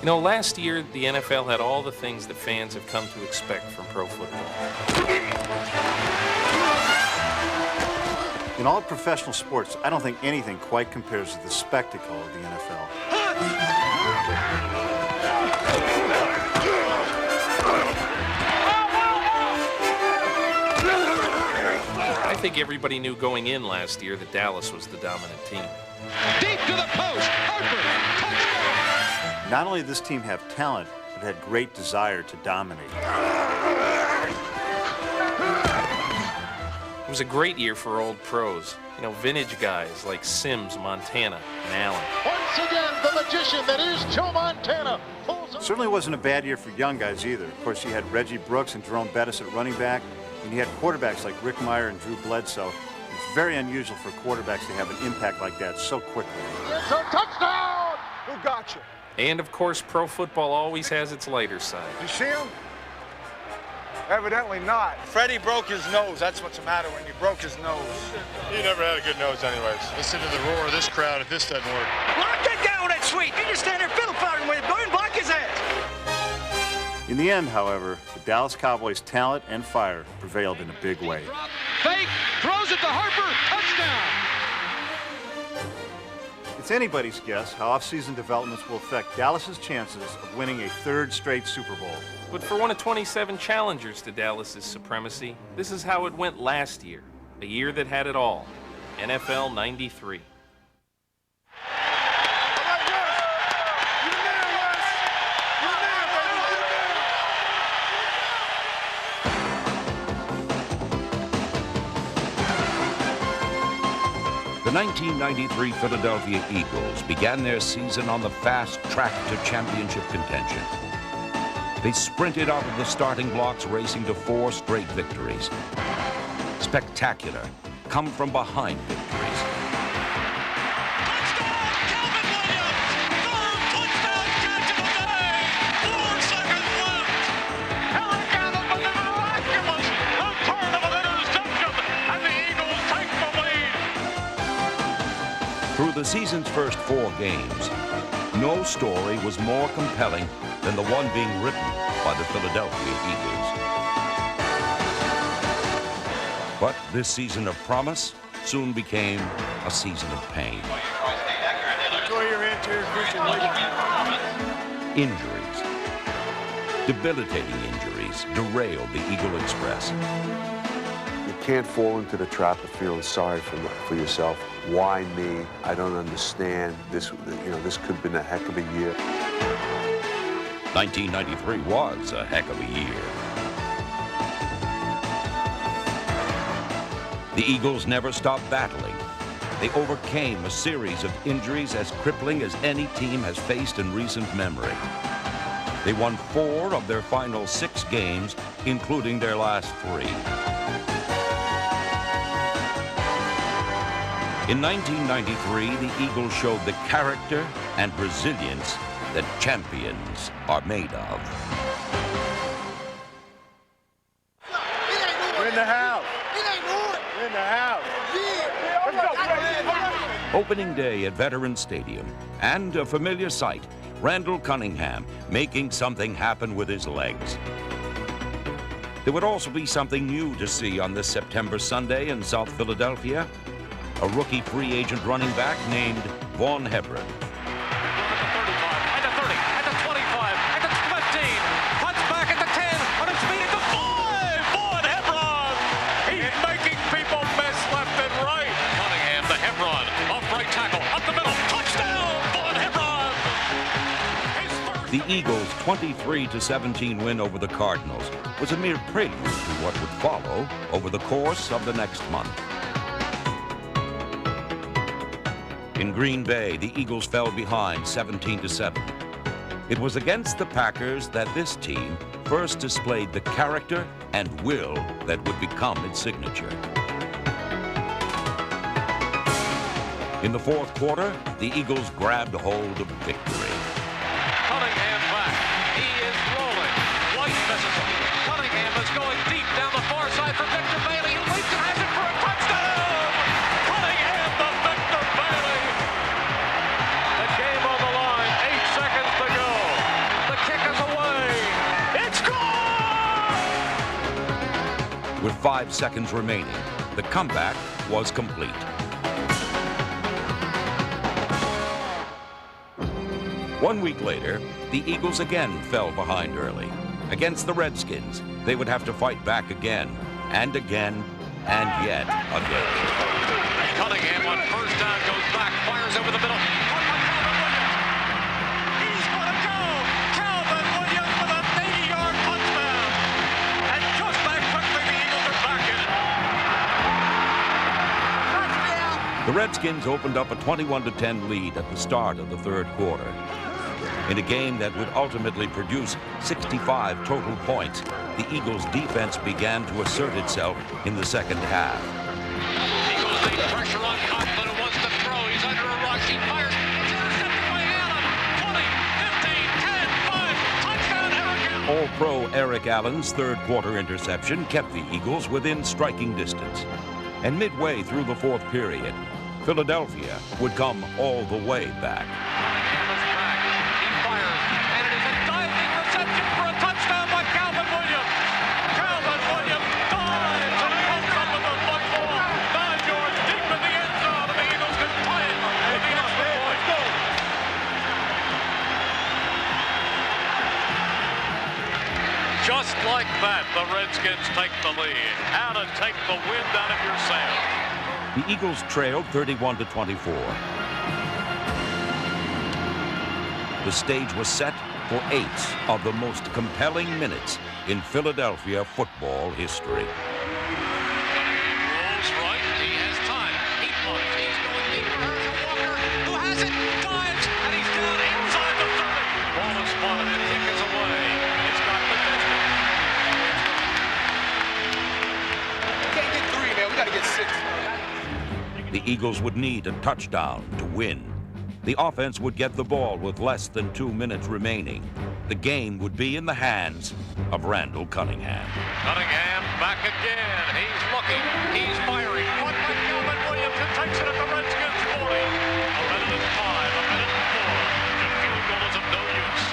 You know, last year, the NFL had all the things that fans have come to expect from pro football. In all professional sports, I don't think anything quite compares to the spectacle of the NFL. I think everybody knew going in last year that Dallas was the dominant team. Deep to the post, Harper, touchdown! Not only did this team have talent, but had great desire to dominate. It was a great year for old pros. You know, vintage guys like Sims, Montana, and Allen. Once again, the magician that is Joe Montana. Certainly wasn't a bad year for young guys either. Of course, you had Reggie Brooks and Jerome Bettis at running back, and you had quarterbacks like Rick Meyer and Drew Bledsoe. It's very unusual for quarterbacks to have an impact like that so quickly. It's a touchdown! Who got you? And of course, pro football always has its lighter side. You see him? Evidently not. Freddie broke his nose. That's what's the matter when you broke his nose. He never had a good nose anyways. Listen to the roar of this crowd if this doesn't work. Lock that down with that sweet. You just stand there fiddle firing with it. Go and block his ass. In the end, however, the Dallas Cowboys' talent and fire prevailed in a big way. Fake, throws it to Harper, touchdown! It's anybody's guess how off-season developments will affect Dallas's chances of winning a third straight Super Bowl. But for one of 27 challengers to Dallas's supremacy, this is how it went last year, a year that had it all, NFL '93. The 1993 Philadelphia Eagles began their season on the fast track to championship contention. They sprinted out of the starting blocks, racing to 4 straight victories. Spectacular, come-from-behind victories. Touchdown, Calvin Williams! Third touchdown catch of the day! 4 seconds left! Eric Allen was miraculous! A turn of an interception, and the Eagles take the lead! Through the season's first 4 games, no story was more compelling than the one being written by the Philadelphia Eagles. But this season of promise soon became a season of pain. Enjoy your anterior cruciate ligament. Injuries, debilitating injuries, derailed the Eagle Express. You can't fall into the trap of feeling sorry for yourself. Why me? I don't understand. This could have been a heck of a year. 1993 was a heck of a year. The Eagles never stopped battling. They overcame a series of injuries as crippling as any team has faced in recent memory. They won 4 of their final 6 games, including their last 3. In 1993, the Eagles showed the character and resilience that champions are made of. We're in the house. We're in the house. Opening day at Veterans Stadium, and a familiar sight, Randall Cunningham making something happen with his legs. There would also be something new to see on this September Sunday in South Philadelphia. A rookie free agent running back named Vaughn Hebron. The Eagles' 23-17 win over the Cardinals was a mere prelude to what would follow over the course of the next month. In Green Bay, the Eagles fell behind 17-7. It was against the Packers that this team first displayed the character and will that would become its signature. In the fourth quarter, the Eagles grabbed hold of victory. Cunningham back. He is rolling. White misses him. Cunningham is going deep down the far side for Victor Bailey, who leaps and has it for a touchdown! Cunningham to Victor Bailey! The game on the line, 8 seconds to go. 5 seconds remaining. The comeback was complete. One week later, the Eagles again fell behind early. Against the Redskins, they would have to fight back again, and again, and yet again. Cunningham on first down goes back, fires over the middle. He's gonna go! Calvin Williams with a 80-yard touchdown! And just that quickly, the Eagles are back in it. The Redskins opened up a 21-10 lead at the start of the third quarter. In a game that would ultimately produce 65 total points, the Eagles' defense began to assert itself in the second half. Eagles need pressure on Conklin, who wants to throw. He's under a rush. He fires. It's intercepted by Allen. 20, 15, 10, 5. Touchdown, Eric Allen. All-Pro Eric Allen's third-quarter interception kept the Eagles within striking distance. And midway through the fourth period, Philadelphia would come all the way back. Just like that, the Redskins take the lead. How to take the wind out of your sails. The Eagles trailed 31-24. The stage was set for 8 of the most compelling minutes in Philadelphia football history. Rolls right, he has time. He punts, he's going deep for Herschel Walker, who has it, dives, and he's down inside the 30. Ball is spotted, and kick is away. It's got the distance. Can't get 3, man. We got to get 6. The Eagles would need a touchdown to win. The offense would get the ball with less than 2 minutes remaining. The game would be in the hands of Randall Cunningham. Cunningham back again. He's looking. He's firing. Caught by Calvin Williams, who takes it at the Redskins 40. A minute and 5, a minute and 4. The field goal is of no use.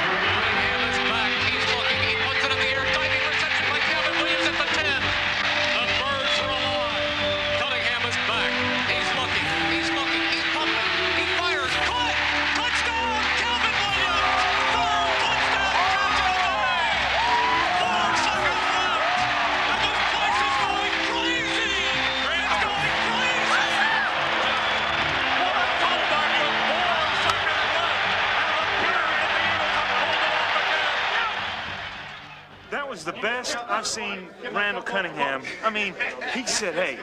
Cunningham is back. He's looking. He puts it in the air. Diving reception by Calvin Williams at the 10. The Birds are alive. Cunningham is back. He's looking. He's looking. He's pumping. He fires. Caught. Touchdown. Calvin Williams. Third touchdown catch of the day. 4 seconds left. And this place is going crazy. It's going crazy. What a comeback with 4 seconds left. And it appears that the Eagles have pulled it off again. That was the best I've seen Randall Cunningham. I mean, he said, hey,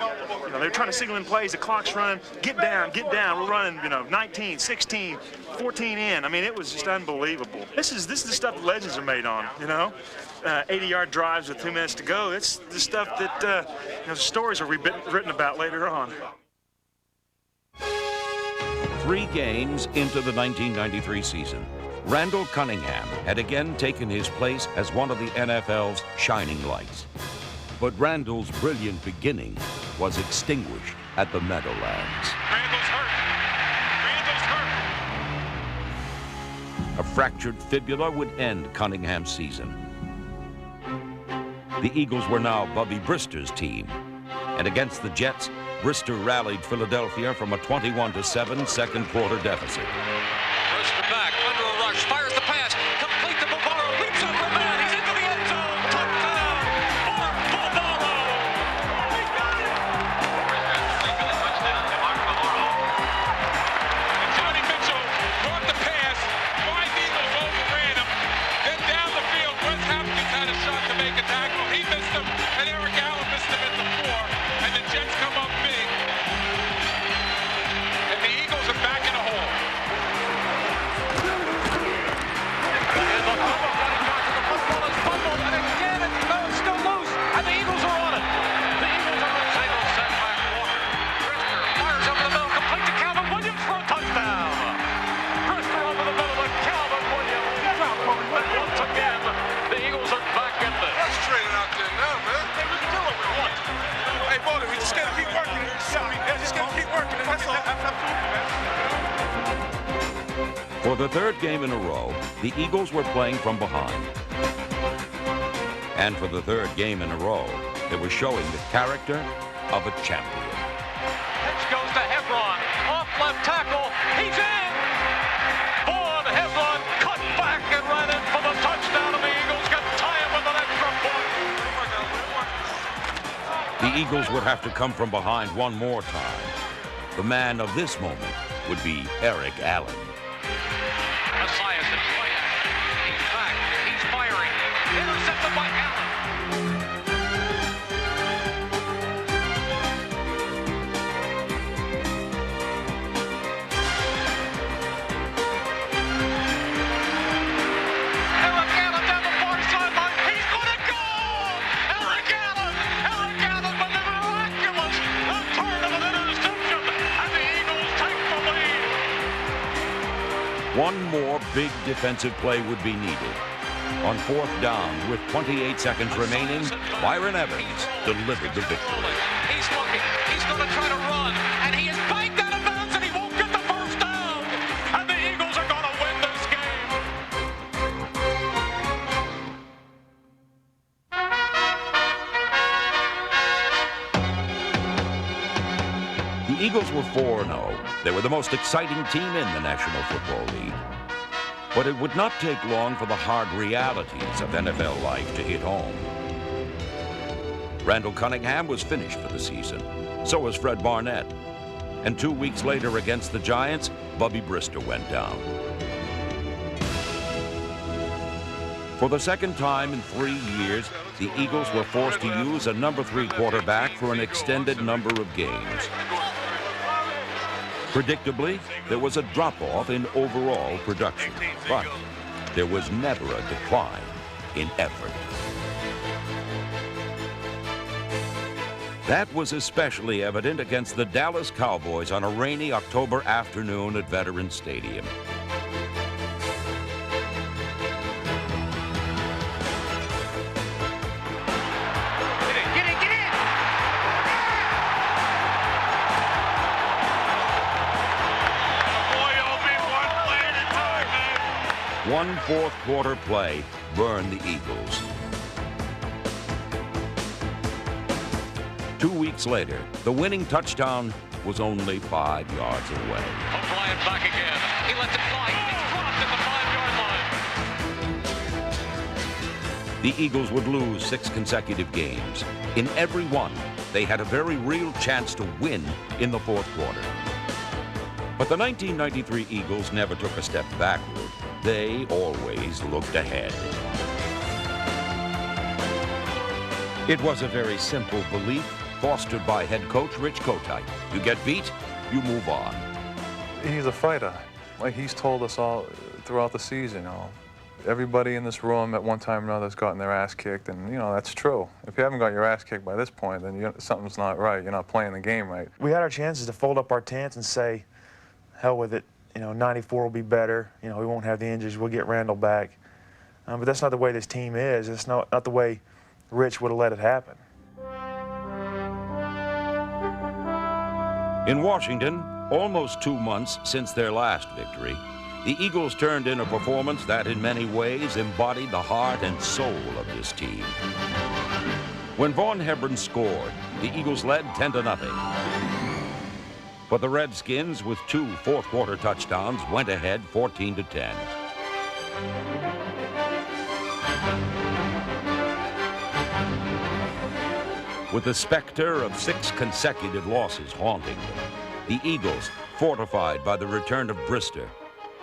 they're trying to signal in plays, the clock's running, get down, we're running, 19, 16, 14 in. I mean, it was just unbelievable. This is the stuff that legends are made on, 80-yard drives with 2 minutes to go. It's the stuff that, stories are written about later on. 3 games into the 1993 season, Randall Cunningham had again taken his place as one of the NFL's shining lights. But Randall's brilliant beginning was extinguished at the Meadowlands. Randall's hurt. Randall's hurt. A fractured fibula would end Cunningham's season. The Eagles were now Bubby Brister's team. And against the Jets, Brister rallied Philadelphia from a 21-7 second quarter deficit. Brister back, under a rush, fires the pass, complete to Bavaro, leaps over a man, he's into the end zone, touchdown, Mark Bavaro! He got it! Johnny Mitchell caught the pass, 5 Eagles overran him, then down the field, Wes Hopkins had a shot to make a tackle, he missed him, and Eric Allen missed him at the 4, and the Jets come up big, and the Eagles are back in the hole. For the third game in a row, the Eagles were playing from behind. And for the third game in a row, that was showing the character of a champion. Pitch goes to Hebron. Off left tackle. He's in. Vaughn Hebron cut back and ran in for the touchdown, and the Eagles can tie him with an extra point. The Eagles would have to come from behind one more time. The man of this moment would be Eric Allen. Messias in play action. He's back. He's firing. Intercepted by Allen. Eric Allen down the far sideline. He's going to go! Eric Allen! Eric Allen with the miraculous return of an interception. And the Eagles take the lead. One more big defensive play would be needed. On 4th down, with 28 seconds remaining, Byron Evans delivered the victory. He's looking. He's going to try to run. And he is banked out of bounds, and he won't get the first down. And the Eagles are going to win this game. The Eagles were 4-0. They were the most exciting team in the National Football League. But it would not take long for the hard realities of NFL life to hit home. Randall Cunningham was finished for the season. So was Fred Barnett. And 2 weeks later against the Giants, Bubby Brister went down. For the second time in 3 years, the Eagles were forced to use a number 3 quarterback for an extended number of games. Predictably, there was a drop-off in overall production, but there was never a decline in effort. That was especially evident against the Dallas Cowboys on a rainy October afternoon at Veterans Stadium. One fourth-quarter play burned the Eagles. 2 weeks later, the winning touchdown was only 5 yards away. O'Brien back again. He lets it fly. It's dropped at the 5-yard line. The Eagles would lose 6 consecutive games. In every one, they had a very real chance to win in the fourth quarter. But the 1993 Eagles never took a step backward. They always looked ahead. It was a very simple belief fostered by head coach Rich Kotite. You get beat, you move on. He's a fighter. Like he's told us all throughout the season, everybody in this room at one time or another has gotten their ass kicked, and that's true. If you haven't got your ass kicked by this point, then something's not right. You're not playing the game right. We had our chances to fold up our tents and say, hell with it. 94 will be better. We won't have the injuries. We'll get Randall back. But that's not the way this team is. It's not the way Rich would have let it happen. In Washington, almost 2 months since their last victory, the Eagles turned in a performance that in many ways embodied the heart and soul of this team. When Vaughn Hebron scored, the Eagles led 10-0. But the Redskins, with 2 fourth-quarter touchdowns, went ahead 14-10. With the specter of 6 consecutive losses haunting them, the Eagles, fortified by the return of Brister,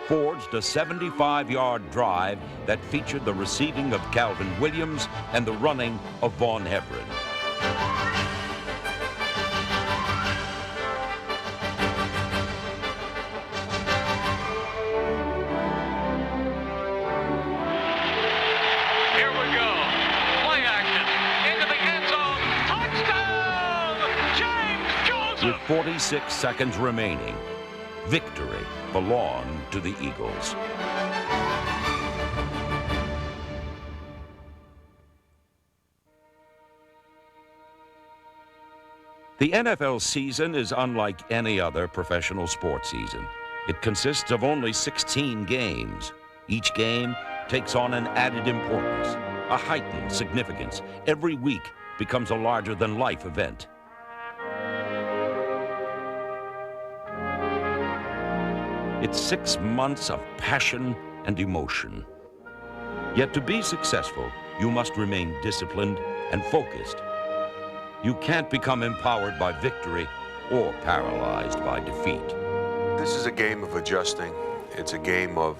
forged a 75-yard drive that featured the receiving of Calvin Williams and the running of Vaughn Hebron. With 46 seconds remaining, victory belonged to the Eagles. The NFL season is unlike any other professional sports season. It consists of only 16 games. Each game takes on an added importance, a heightened significance. Every week, becomes a larger-than-life event. It's 6 months of passion and emotion. Yet to be successful, you must remain disciplined and focused. You can't become empowered by victory or paralyzed by defeat. This is a game of adjusting. It's a game of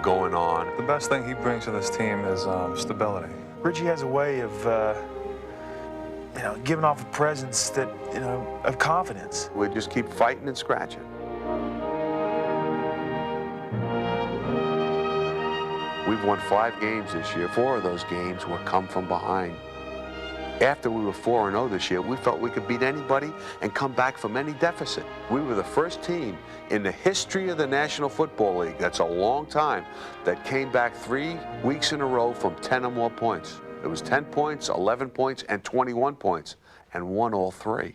going on. The best thing he brings to this team is stability. Richie has a way of, giving off a presence that, of confidence. We just keep fighting and scratching. We've won 5 games this year. 4 of those games were come from behind. After we were 4-0 this year, we felt we could beat anybody and come back from any deficit. We were the first team in the history of the National Football League, that's a long time, that came back 3 weeks in a row from 10 or more points. It was 10 points, 11 points, and 21 points, and won all 3.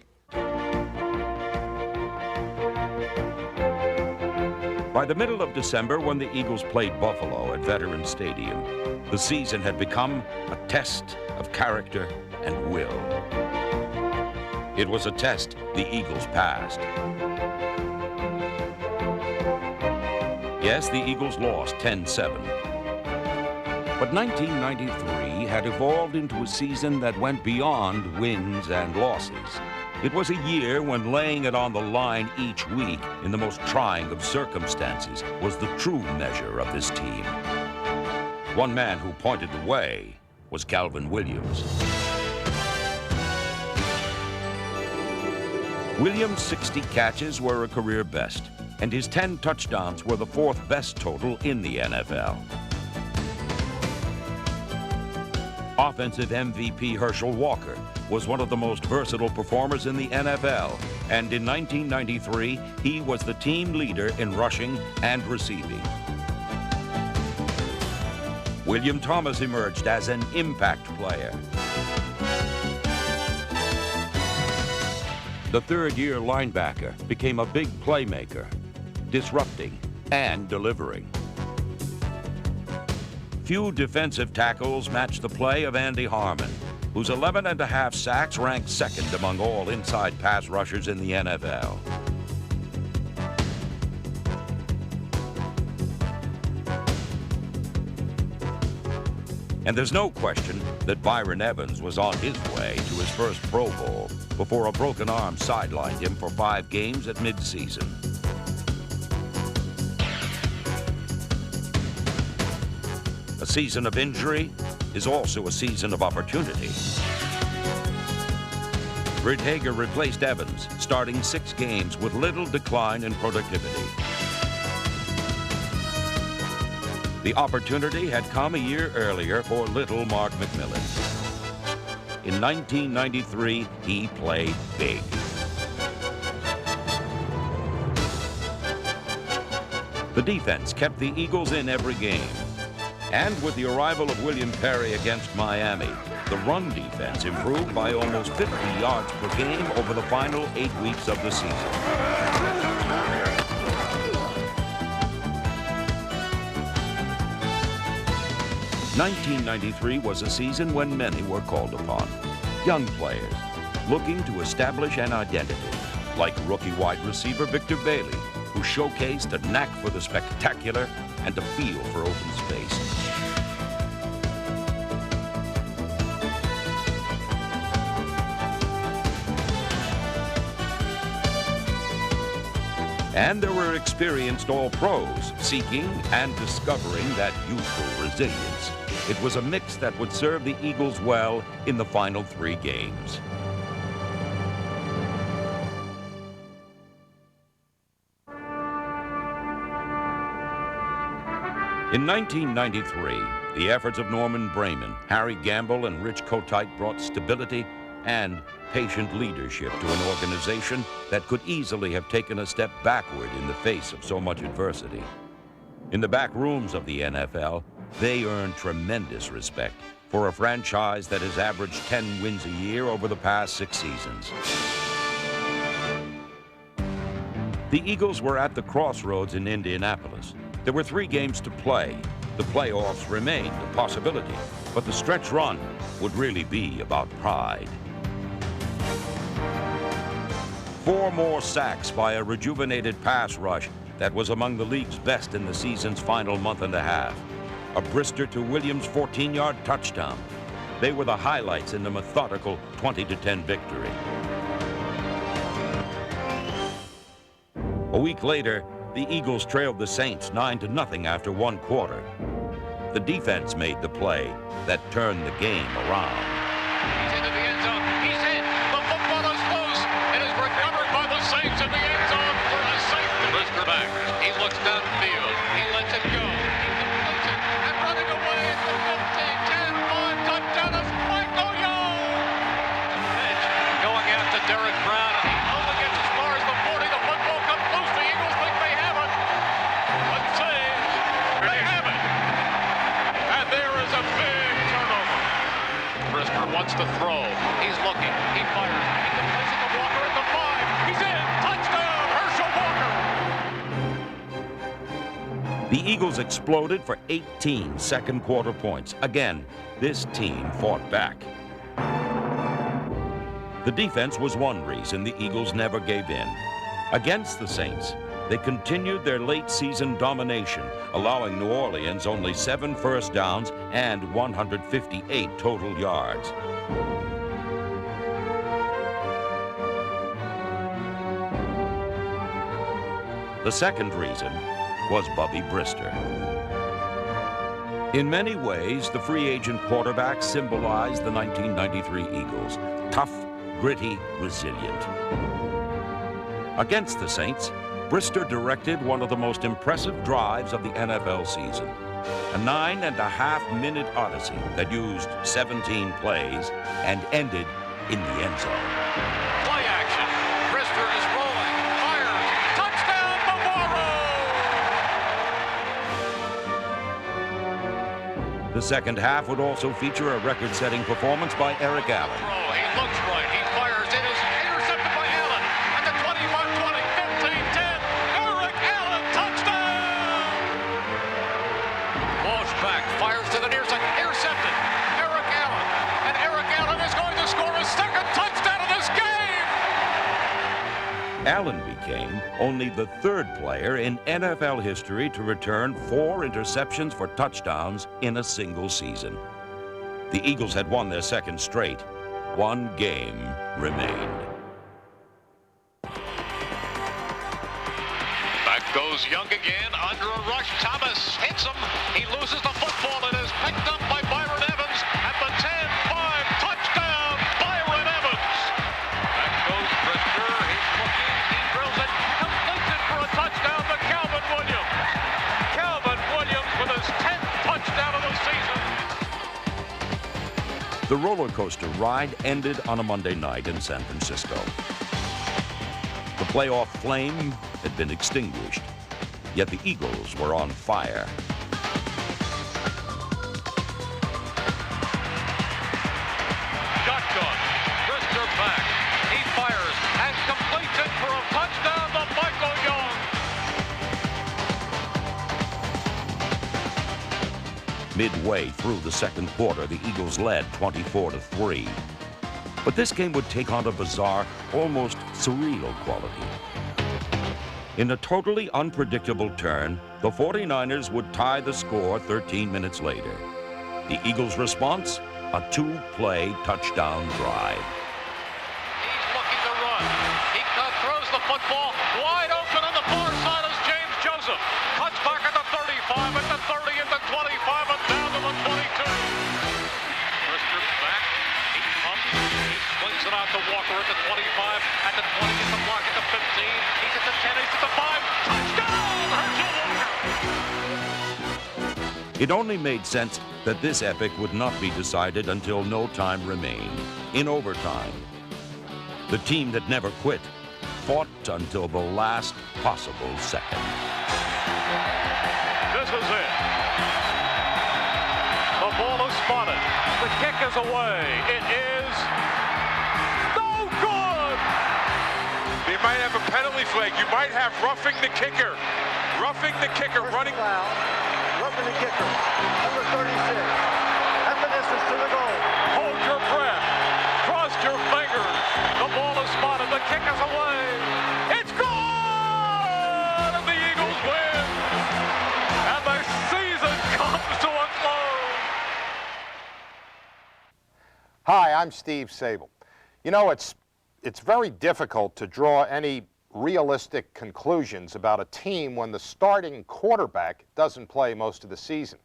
By the middle of December, when the Eagles played Buffalo at Veterans Stadium, the season had become a test of character and will. It was a test the Eagles passed. Yes, the Eagles lost 10-7. But 1993 had evolved into a season that went beyond wins and losses. It was a year when laying it on the line each week in the most trying of circumstances was the true measure of this team. One man who pointed the way was Calvin Williams. Williams' 60 catches were a career best, and his 10 touchdowns were the 4th best total in the NFL. Offensive MVP Herschel Walker was one of the most versatile performers in the NFL, and in 1993, he was the team leader in rushing and receiving. William Thomas emerged as an impact player. The third-year linebacker became a big playmaker, disrupting and delivering. Few defensive tackles matched the play of Andy Harmon, whose 11.5 sacks ranked second among all inside pass rushers in the NFL. And there's no question that Byron Evans was on his way to his first Pro Bowl before a broken arm sidelined him for 5 games at midseason. A season of injury is also a season of opportunity. Britt Hager replaced Evans, starting 6 games with little decline in productivity. The opportunity had come a year earlier for little Mark McMillan. In 1993, he played big. The defense kept the Eagles in every game. And with the arrival of William Perry against Miami, the run defense improved by almost 50 yards per game over the final 8 weeks of the season. 1993 was a season when many were called upon. Young players looking to establish an identity, like rookie wide receiver Victor Bailey, who showcased a knack for the spectacular and a feel for open space. And there were experienced All-Pros seeking and discovering that youthful resilience. It was a mix that would serve the Eagles well in the final 3 games. In 1993, the efforts of Norman Brayman, Harry Gamble, and Rich Kotite brought stability and patient leadership to an organization that could easily have taken a step backward in the face of so much adversity. In the back rooms of the NFL, they earned tremendous respect for a franchise that has averaged 10 wins a year over the past 6 seasons. The Eagles were at the crossroads in Indianapolis. There were 3 games to play. The playoffs remained a possibility. But the stretch run would really be about pride. 4 more sacks by a rejuvenated pass rush that was among the league's best in the season's final month and a half. A Brister to Williams' 14-yard touchdown. They were the highlights in the methodical 20-10 victory. A week later, the Eagles trailed the Saints 9-0 after 1 quarter. The defense made the play that turned the game around. He's into the end zone. He's in. The football is loose. It is recovered by the Saints in the end zone for a safety. Brister back. He looks downfield. He lets it go. He completes it. And running away at the 15, 10, 5, touchdown is Michael Young. Pitch going out to Derek Brown. And he only gets as far as the 40. The football comes loose. The Eagles think they have it. Let's see. They have it. And there is a big turnover. Brister wants to throw. He's looking. He fires. He completes it to Walker at the 5. He's in. Touchdown, Herschel Walker. The Eagles exploded for 18 second-quarter points. Again, this team fought back. The defense was one reason the Eagles never gave in. Against the Saints, they continued their late-season domination, allowing New Orleans only 7 first downs and 158 total yards. The second reason was Bubby Brister. In many ways, the free agent quarterback symbolized the 1993 Eagles. Tough, gritty, resilient. Against the Saints, Brister directed one of the most impressive drives of the NFL season. A 9.5-minute odyssey that used 17 plays and ended in the end zone. Play action. Brister is rolling. Fires. Touchdown, Navarro! The second half would also feature a record-setting performance by Eric Allen. He looks right. He fires. It is intercepted by Allen. At the 21, 20, 15, 10. Eric Allen, touchdown! Walsh back. Fires to the near side. Intercepted. Eric Allen. And Eric Allen is going to score his second touchdown of this game! Allen became only the 3rd player in NFL history to return 4 interceptions for touchdowns in a single season. The Eagles had won their second straight. 1 game remained. Back goes Young again, under a rush. Thomas hits him. He loses the football. It is picked up by Byron Evans at the 10-5. Touchdown, Byron Evans. Back goes Brister. He's looking. He drills it. Completes it for a touchdown to Calvin Williams. Calvin Williams with his 10th touchdown of the season. The roller coaster ride ended on a Monday night in San Francisco. The playoff flame had been extinguished, yet the Eagles were on fire. Shotgun. Brister back. He fires and completes it for a touchdown to Michael Young. Midway through the second quarter, the Eagles led 24-3. But this game would take on a bizarre, almost surreal quality. In a totally unpredictable turn, the 49ers would tie the score 13 minutes later. The Eagles' response? A 2-play touchdown drive. He's looking to run. He throws the football wide open on the far side is James Joseph. Cuts back at the 35, at the 30, at the 25, and down to the 22. Brister back. He pumps. He swings it out to Walker at the 25, at the 20, at the block at the 15. He's at the 10, he's at the 5. Touchdown, Herschel Walker! It only made sense that this epic would not be decided until no time remained, in overtime. The team that never quit fought until the last possible second. This is it. The ball is spotted. The kick is away. It is no good. They might have a penalty flag. You might have roughing the kicker. Roughing the kicker, running. Roughing the kicker, number 36. At the distance to the goal. Hold your breath. Cross your fingers. The ball is spotted. The kick is away. It's gone! And the Eagles win. And the season comes to a close. Hi, I'm Steve Sable. You know, it's very difficult to draw any realistic conclusions about a team when the starting quarterback doesn't play most of the season.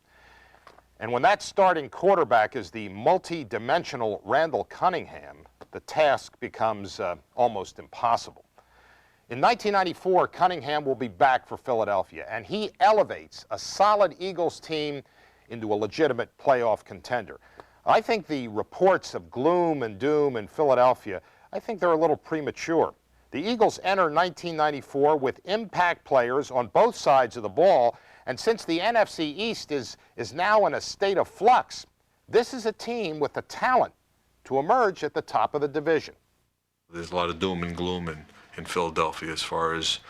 And when that starting quarterback is the multi-dimensional Randall Cunningham, the task becomes almost impossible. In 1994, Cunningham will be back for Philadelphia, and he elevates a solid Eagles team into a legitimate playoff contender. I think the reports of gloom and doom in Philadelphia, I think they're a little premature. The Eagles enter 1994 with impact players on both sides of the ball, and since the NFC East is now in a state of flux, this is a team with the talent to emerge at the top of the division. There's a lot of doom and gloom in Philadelphia as far as,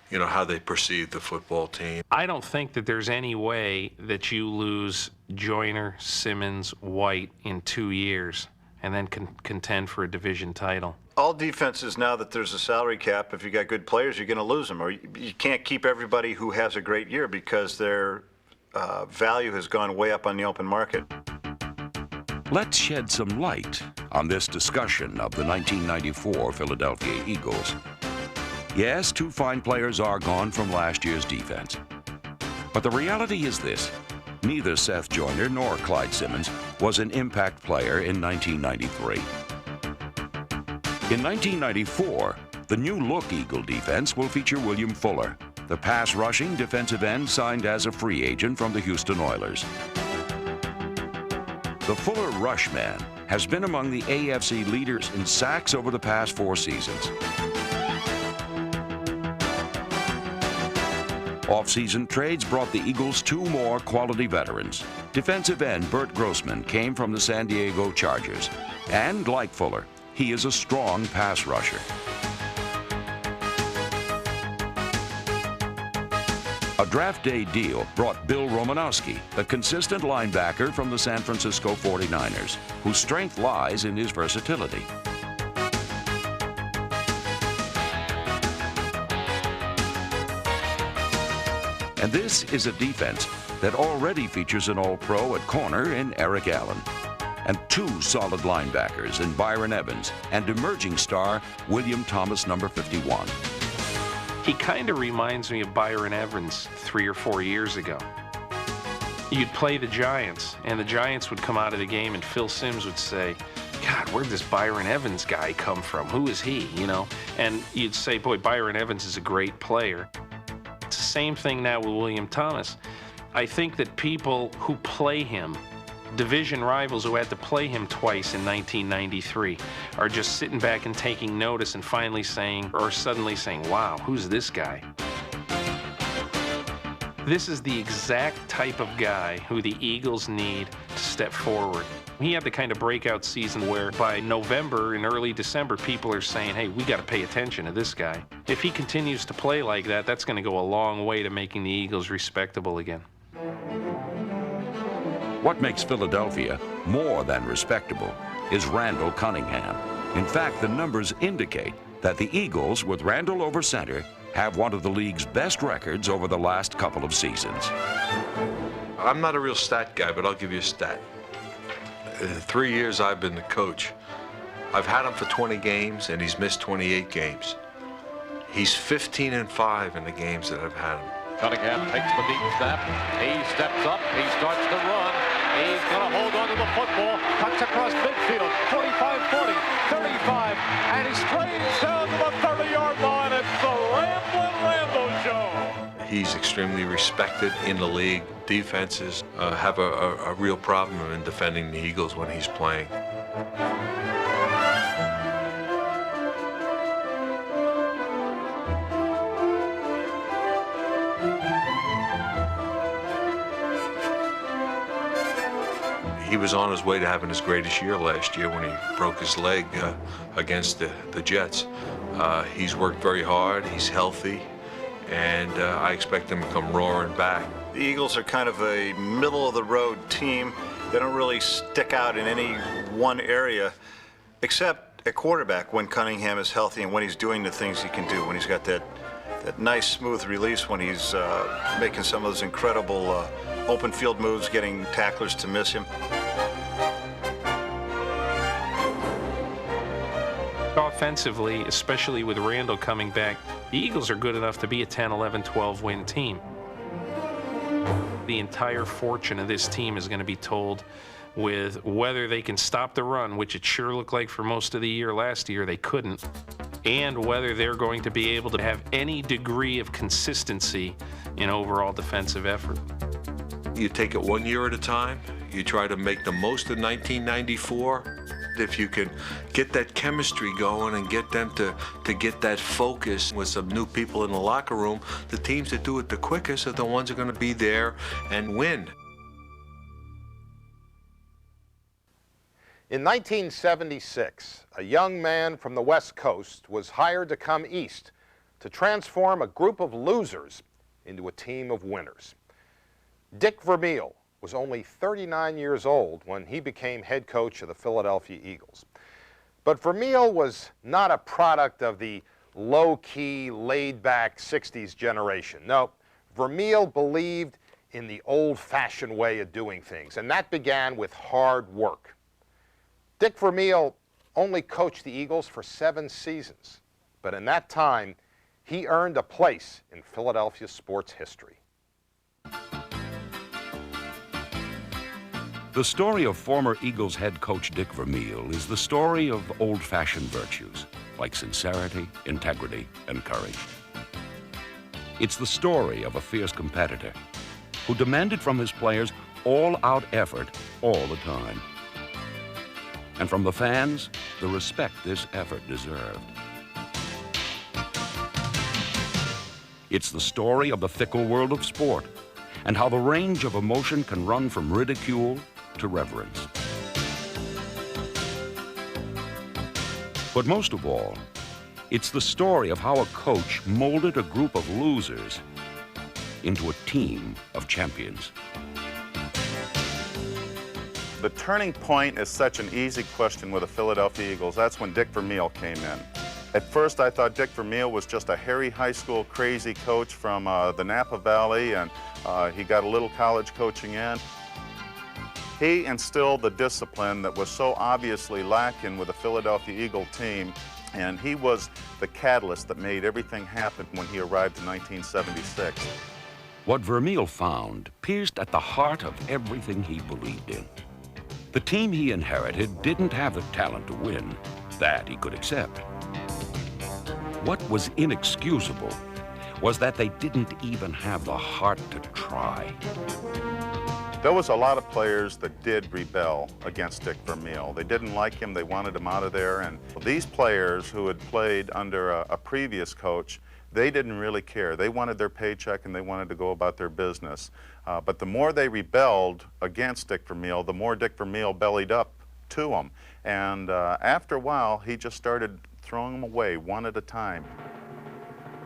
you know, how they perceive the football team. I don't think that there's any way that you lose Joyner, Simmons, White in 2 years and then contend for a division title. All defenses, now that there's a salary cap, if you got good players, you're going to lose them. Or you can't keep everybody who has a great year because their value has gone way up on the open market. Let's shed some light on this discussion of the 1994 Philadelphia Eagles. Yes, 2 fine players are gone from last year's defense. But the reality is this: neither Seth Joyner nor Clyde Simmons was an impact player in 1993. In 1994, the new-look Eagle defense will feature William Fuller, the pass-rushing defensive end signed as a free agent from the Houston Oilers. The Fuller rush man has been among the AFC leaders in sacks over the past 4 seasons. Off-season trades brought the Eagles 2 more quality veterans. Defensive end Bert Grossman came from the San Diego Chargers, and like Fuller, he is a strong pass rusher. A draft day deal brought Bill Romanowski, a consistent linebacker from the San Francisco 49ers, whose strength lies in his versatility. And this is a defense that already features an All-Pro at corner in Eric Allen, and 2 solid linebackers in Byron Evans and emerging star William Thomas, number 51. He kind of reminds me of Byron Evans 3 or 4 years ago. You'd play the Giants, and the Giants would come out of the game, and Phil Simms would say, God, where'd this Byron Evans guy come from? Who is he, you know? And you'd say, boy, Byron Evans is a great player. It's the same thing now with William Thomas. I think that people who play him, division rivals who had to play him twice in 1993, are just sitting back and taking notice and finally saying, or suddenly saying, wow, who's this guy? This is the exact type of guy who the Eagles need to step forward. He had the kind of breakout season where by November and early December, people are saying, hey, we got to pay attention to this guy. If he continues to play like that, that's going to go a long way to making the Eagles respectable again. What makes Philadelphia more than respectable is Randall Cunningham. In fact, the numbers indicate that the Eagles, with Randall over center, have one of the league's best records over the last couple of seasons. I'm not a real stat guy, but I'll give you a stat. In the 3 years I've been the coach, I've had him for 20 games, and he's missed 28 games. He's 15-5 in the games that I've had him. Cunningham takes the deep snap. He steps up. He starts to run. He's going to hold on to the football. Cuts across midfield. 45-40, 35, and he strays down to the 30-yard line. It's the Ramblin' Randall Show. He's extremely respected in the league. Defenses have a real problem in defending the Eagles when he's playing. He was on his way to having his greatest year last year when he broke his leg against the Jets. He's worked very hard, he's healthy, and I expect him to come roaring back. The Eagles are kind of a middle-of-the-road team. They don't really stick out in any one area, except at quarterback when Cunningham is healthy and when he's doing the things he can do, when he's got that nice smooth release, when he's making some of those incredible open field moves, getting tacklers to miss him. Offensively, especially with Randall coming back, the Eagles are good enough to be a 10, 11, 12 win team. The entire fortune of this team is going to be told with whether they can stop the run, which it sure looked like for most of the year last year they couldn't, and whether they're going to be able to have any degree of consistency in overall defensive effort. You take it 1 year at a time. You try to make the most of 1994. If you can get that chemistry going and get them to get that focus with some new people in the locker room, the teams that do it the quickest are the ones that are going to be there and win. In 1976, a young man from the West Coast was hired to come east to transform a group of losers into a team of winners. Dick Vermeil was only 39 years old when he became head coach of the Philadelphia Eagles. But Vermeil was not a product of the low-key, laid-back 60s generation. No, Vermeil believed in the old-fashioned way of doing things, and that began with hard work. Dick Vermeil only coached the Eagles for 7 seasons, but in that time, he earned a place in Philadelphia sports history. The story of former Eagles head coach Dick Vermeil is the story of old-fashioned virtues like sincerity, integrity, and courage. It's the story of a fierce competitor who demanded from his players all-out effort all the time. And from the fans, the respect this effort deserved. It's the story of the fickle world of sport and how the range of emotion can run from ridicule to reverence. But most of all, it's the story of how a coach molded a group of losers into a team of champions. The turning point is such an easy question with the Philadelphia Eagles. That's when Dick Vermeil came in. At first, I thought Dick Vermeil was just a hairy high school crazy coach from the Napa Valley, and he got a little college coaching in. He instilled the discipline that was so obviously lacking with the Philadelphia Eagle team, and he was the catalyst that made everything happen when he arrived in 1976. What Vermeil found pierced at the heart of everything he believed in. The team he inherited didn't have the talent to win. That he could accept. What was inexcusable was that they didn't even have the heart to try. There was a lot of players that did rebel against Dick Vermeil. They didn't like him, they wanted him out of there, and these players who had played under a previous coach, they didn't really care. They wanted their paycheck and they wanted to go about their business. But the more they rebelled against Dick Vermeil, the more Dick Vermeil bellied up to them. And after a while, he just started throwing them away one at a time.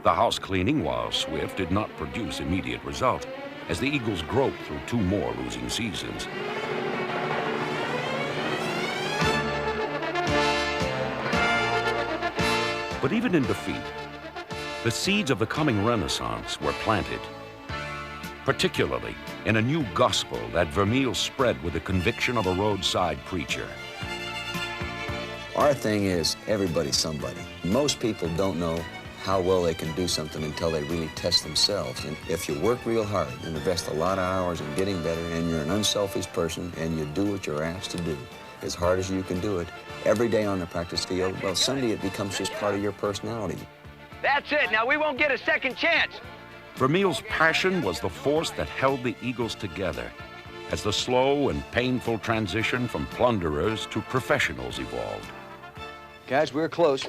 The house cleaning, while swift, did not produce immediate result, as the Eagles groped through 2 more losing seasons. But even in defeat, the seeds of the coming Renaissance were planted, particularly in a new gospel that Vermeil spread with the conviction of a roadside preacher. Our thing is everybody's somebody. Most people don't know how well they can do something until they really test themselves. And if you work real hard and invest a lot of hours in getting better, and you're an unselfish person and you do what you're asked to do as hard as you can do it every day on the practice field, well, someday it becomes just part of your personality. That's it. Now we won't get a second chance. Vermeil's passion was the force that held the Eagles together as the slow and painful transition from plunderers to professionals evolved. Guys, we're close,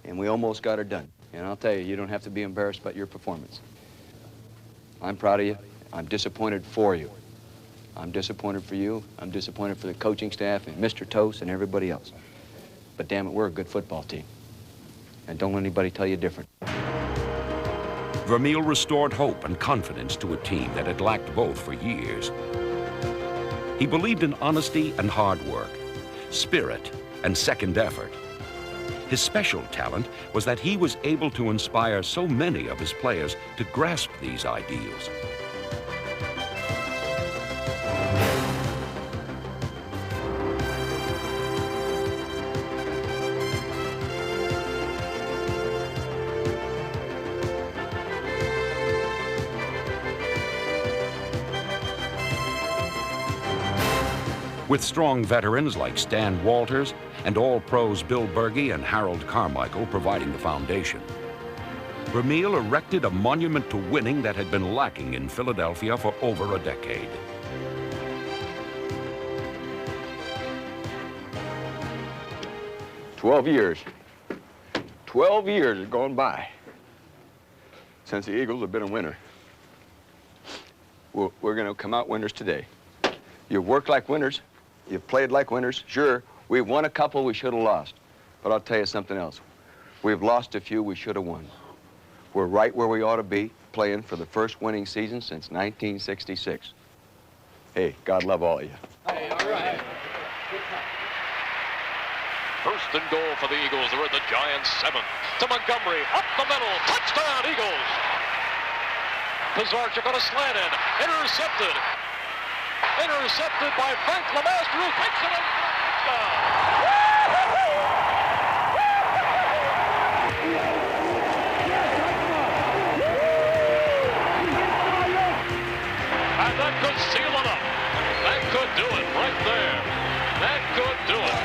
and we almost got her done. And I'll tell you, you don't have to be embarrassed about your performance. I'm proud of you. I'm disappointed for you. I'm disappointed for you. I'm disappointed for the coaching staff and Mr. Toast and everybody else. But damn it, we're a good football team. And don't let anybody tell you different. Vermeil restored hope and confidence to a team that had lacked both for years. He believed in honesty and hard work, spirit and second effort. His special talent was that he was able to inspire so many of his players to grasp these ideals. With strong veterans like Stan Walters and All-Pros Bill Berge and Harold Carmichael providing the foundation, Vermeil erected a monument to winning that had been lacking in Philadelphia for over a decade. "12 years. 12 years have gone by since the Eagles have been a winner. We're going to come out winners today. You've worked like winners. You've played like winners. Sure, we've won a couple we should have lost. But I'll tell you something else. We've lost a few we should have won. We're right where we ought to be, playing for the first winning season since 1966. Hey, God love all of you." Hey, all right. First and goal for the Eagles. They're at the Giants' 7. To Montgomery, up the middle, touchdown Eagles. Pizarch going to slant in, intercepted. Intercepted by Frank Lemaster, who takes it in for a touchdown. And that could seal it up. That could do it right there. That could do it.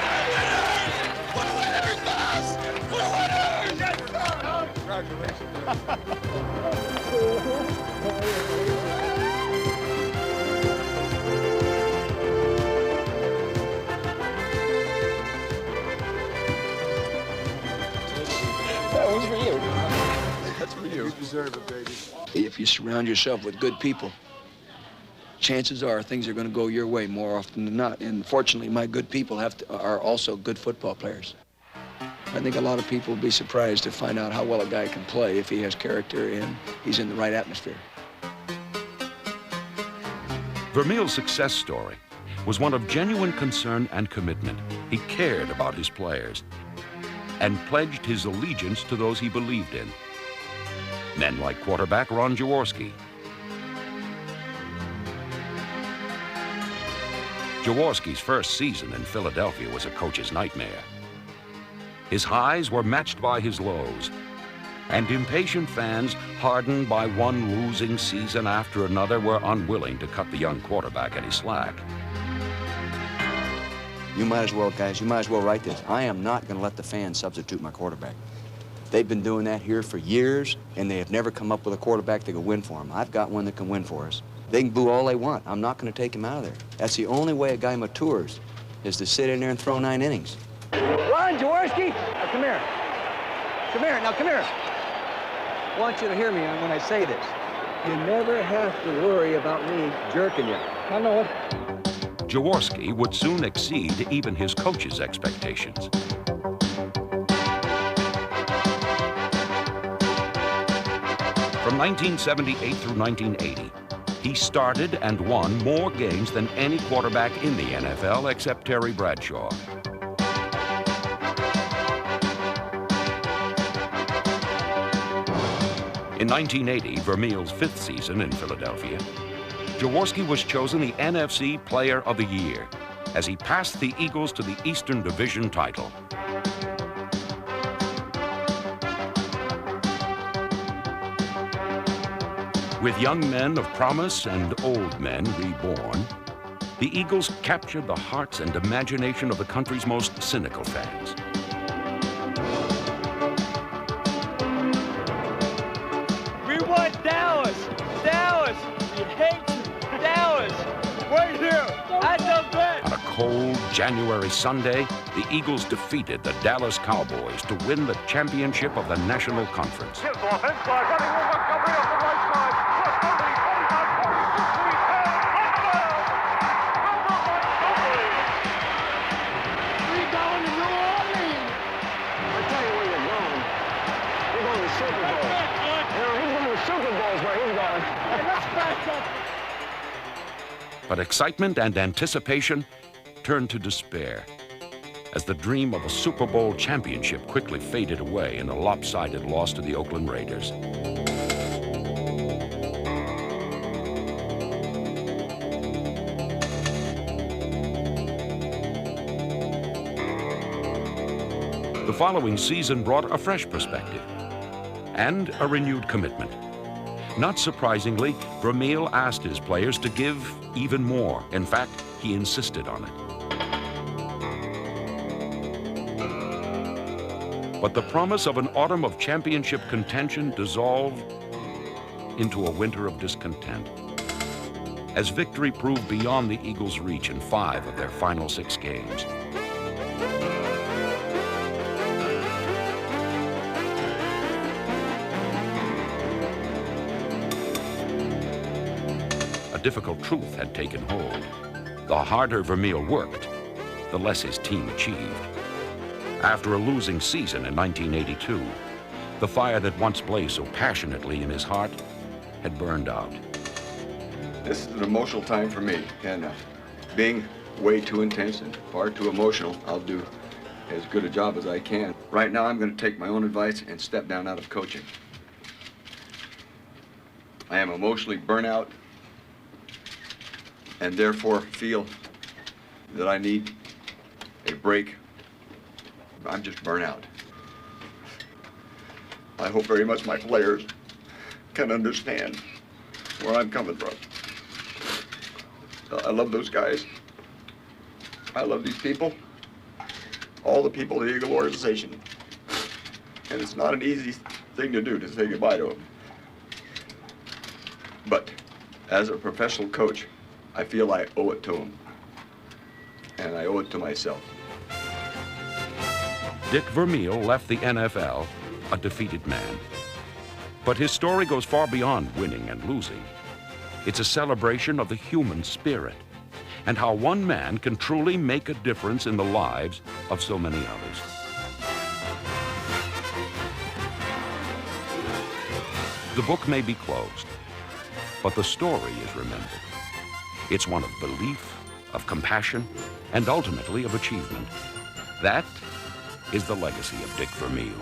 That was for you. That's for you. You deserve it, baby. If you surround yourself with good people, chances are things are going to go your way more often than not. And fortunately, my good people are also good football players. I think a lot of people will be surprised to find out how well a guy can play if he has character and he's in the right atmosphere. Vermeil's success story was one of genuine concern and commitment. He cared about his players and pledged his allegiance to those he believed in. Men like quarterback Ron Jaworski. Jaworski's first season in Philadelphia was a coach's nightmare. His highs were matched by his lows, and impatient fans, hardened by one losing season after another, were unwilling to cut the young quarterback any slack. You might as well, guys, you might as well write this. I am not going to let the fans substitute my quarterback. They've been doing that here for years, and they have never come up with a quarterback that can win for them. I've got one that can win for us. They can boo all they want. I'm not going to take him out of there. That's the only way a guy matures, is to sit in there and throw 9 innings. Ron Jaworski, now come here. Come here, now come here. I want you to hear me when I say this. You never have to worry about me jerking you. I know it. Jaworski would soon exceed even his coach's expectations. From 1978 through 1980, he started and won more games than any quarterback in the NFL except Terry Bradshaw. In 1980, Vermeil's 5th season in Philadelphia, Jaworski was chosen the NFC Player of the Year as he passed the Eagles to the Eastern Division title. With young men of promise and old men reborn, the Eagles captured the hearts and imagination of the country's most cynical fans. We want Dallas. Dallas. We hate you. Dallas. Right here. That's a bet. On a cold January Sunday, the Eagles defeated the Dallas Cowboys to win the championship of the National Conference. Gives off inside, running with Montgomery off the right side. Montgomery, 45, 46, 10. Montgomery. We going to New Orleans. I tell you where you're going. You're going to the Super Bowl. You know, he's going to the Super Bowl is where he's going. Hey, let's back up. But excitement and anticipation turned to despair as the dream of a Super Bowl championship quickly faded away in a lopsided loss to the Oakland Raiders. The following season brought a fresh perspective and a renewed commitment. Not surprisingly, Vermeil asked his players to give even more. In fact, he insisted on it. But the promise of an autumn of championship contention dissolved into a winter of discontent, as victory proved beyond the Eagles' reach in 5 of their final 6 games. A difficult truth had taken hold. The harder Vermeil worked, the less his team achieved. After a losing season in 1982, the fire that once blazed so passionately in his heart had burned out. This is an emotional time for me, and being way too intense and far too emotional, I'll do as good a job as I can. Right now, I'm going to take my own advice and step down out of coaching. I am emotionally burnt out and therefore feel that I need a break. I'm just burnt out. I hope very much my players can understand where I'm coming from. I love those guys. I love these people, all the people in the Eagle organization. And it's not an easy thing to do, to say goodbye to them. But as a professional coach, I feel I owe it to them. And I owe it to myself. Dick Vermeil left the NFL a defeated man. But his story goes far beyond winning and losing. It's a celebration of the human spirit and how one man can truly make a difference in the lives of so many others. The book may be closed, but the story is remembered. It's one of belief, of compassion, and ultimately of achievement. That is the legacy of Dick Vermeil.